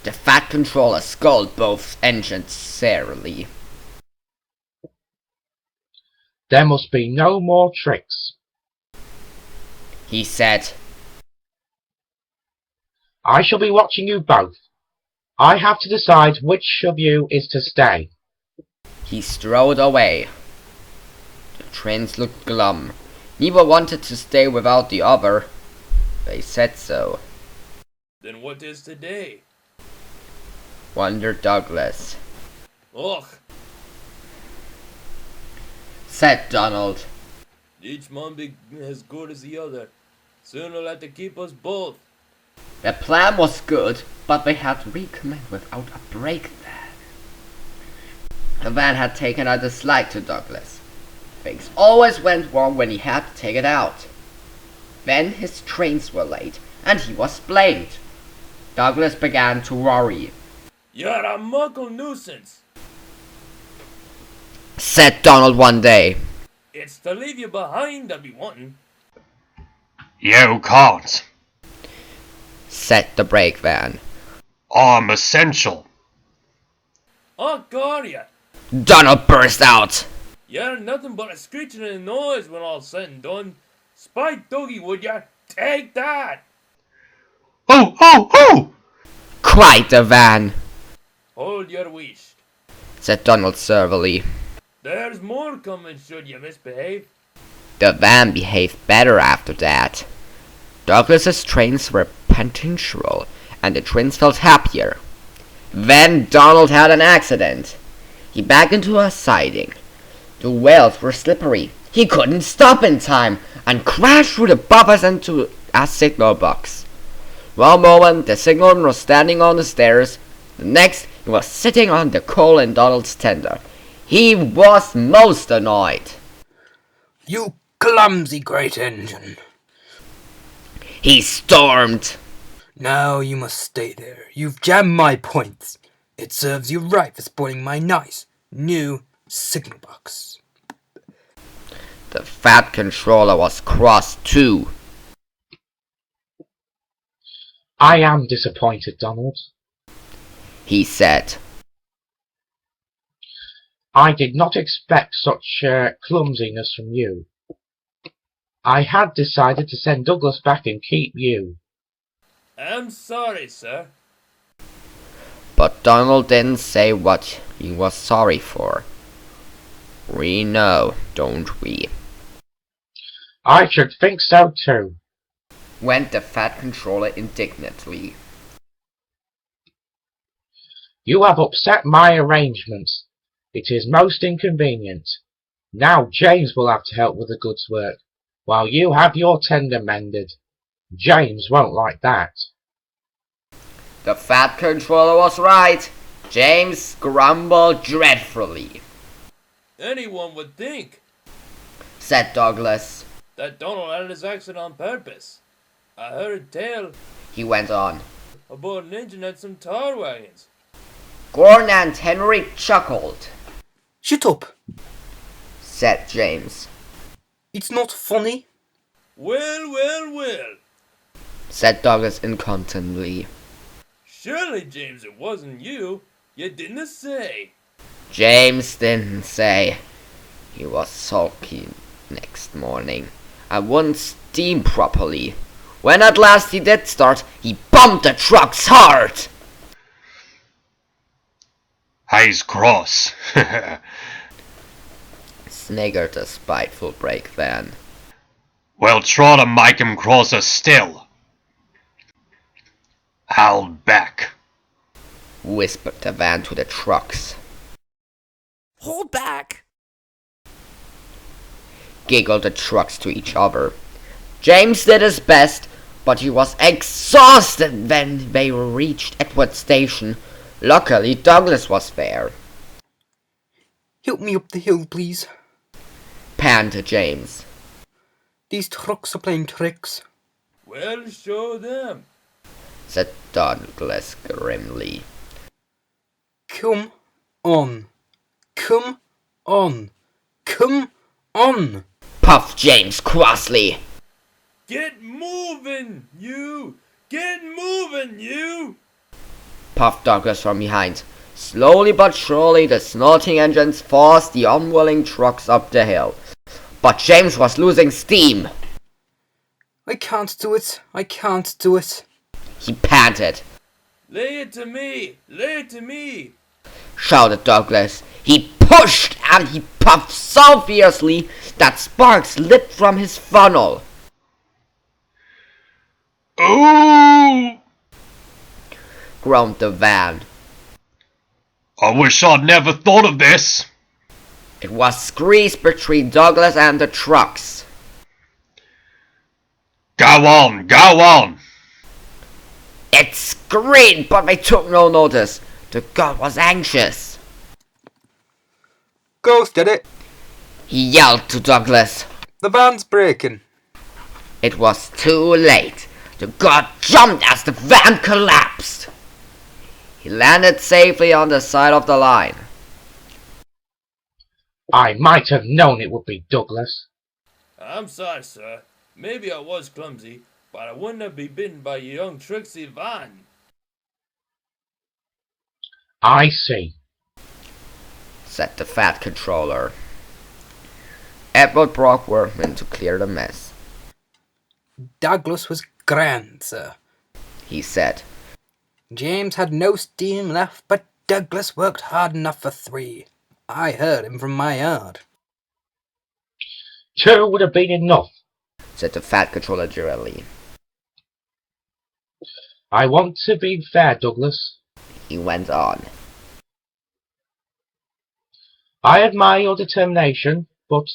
The Fat Controller scolded both engines severely. There must be no more tricks, he said. I shall be watching you both. I have to decide which of you is to stay. He strode away. The twins looked glum. Neither wanted to stay without the other. They said so. Then what is today? Wondered Douglas. Ugh, Said Donald. each man be as good as the other. Soon they'll have to keep us both. Their plan was good, but they had to recommend without a brake van. The van had taken a dislike to Douglas. Things always went wrong when he had to take it out. Then his trains were late, and he was blamed. Douglas began to worry. You're a muckle nuisance. Said Donald one day. It's to leave you behind I'll be wanting. You can't. Said the brake van. I'm essential. Oh, got ya. Donald burst out. You're nothing but a screeching and a noise when all's said and done. Spike Dougie, would ya? Take that! Oh, oh, oh! Cried the van. Hold your wish. Said Donald surlily. There's more coming should you misbehave. The van behaved better after that. Douglas's trains were punctual, and the twins felt happier. Then Donald had an accident. He backed into a siding. The rails were slippery. He couldn't stop in time, and crashed through the bumpers into a signal box. One moment the signalman was standing on the stairs. The next he was sitting on the coal in Donald's tender. He was most annoyed. You clumsy great engine. He stormed. Now you must stay there. You've jammed my points. It serves you right for spoiling my nice, new signal box. The Fat Controller was cross too. I am disappointed, Donald. He said. I did not expect such clumsiness from you. I had decided to send Douglas back and keep you. I'm sorry, sir. But Donald didn't say what he was sorry for. We know, don't we? I should think so too. Went the Fat Controller indignantly. You have upset my arrangements. It is most inconvenient. Now James will have to help with the goods work, while you have your tender mended. James won't like that. The Fat Controller was right. James grumbled dreadfully. Anyone would think Said Douglas. that Donald had his accident on purpose. I heard a tale He went on. about an engine had some tar wagons. Gordon and Henry chuckled. Shut up. Said James. It's not funny. Well. Said Douglas incontinently. Surely, James, it wasn't you. You didn't say. James didn't say. He was sulky next morning and wouldn't steam properly. When at last he did start, he bumped the trucks hard. He's cross. Sniggered the spiteful brake van. We'll try to make him crosser still. I'll back. Whispered the van to the trucks. Hold back. Giggled the trucks to each other. James did his best, but he was exhausted when they reached Edward Station. Luckily, Douglas was there. Help me up the hill, please. Panted James. These trucks are playing tricks. Well, show them. Said Douglas grimly. Come on. Come on. Come on. Puffed James crossly. Get moving, you! Get moving, you! puffed Douglas from behind. Slowly but surely the snorting engines forced the unwilling trucks up the hill. But James was losing steam. I can't do it. I can't do it. He panted. Lay it to me! Lay it to me! Shouted Douglas. He pushed and he puffed so fiercely that sparks leaped from his funnel. Ooh! Groaned the van. I wish I'd never thought of this. It was grease between Douglas and the trucks. Go on, go on. It screamed, but they took no notice. The god was anxious. Ghost did it. He yelled to Douglas. The van's breaking. It was too late. The god jumped as the van collapsed. He landed safely on the side of the line. I might have known it would be Douglas. I'm sorry, sir. Maybe I was clumsy, but I wouldn't have been bitten by your young tricksy van. I see. Said the fat controller. Edward brought workmen to clear the mess. Douglas was grand, sir. He said. James had no steam left, but Douglas worked hard enough for 3. I heard him from my yard. 2 would have been enough. Said the fat controller drearily. I want to be fair, Douglas. He went on. I admire your determination, but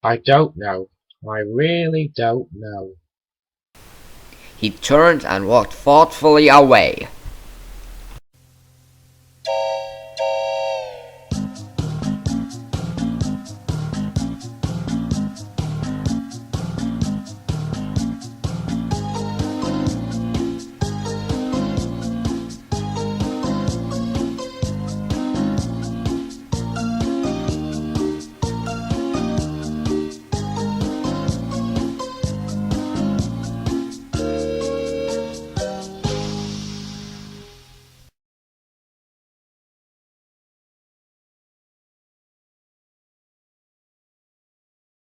I don't know. I really don't know. He turned and walked thoughtfully away.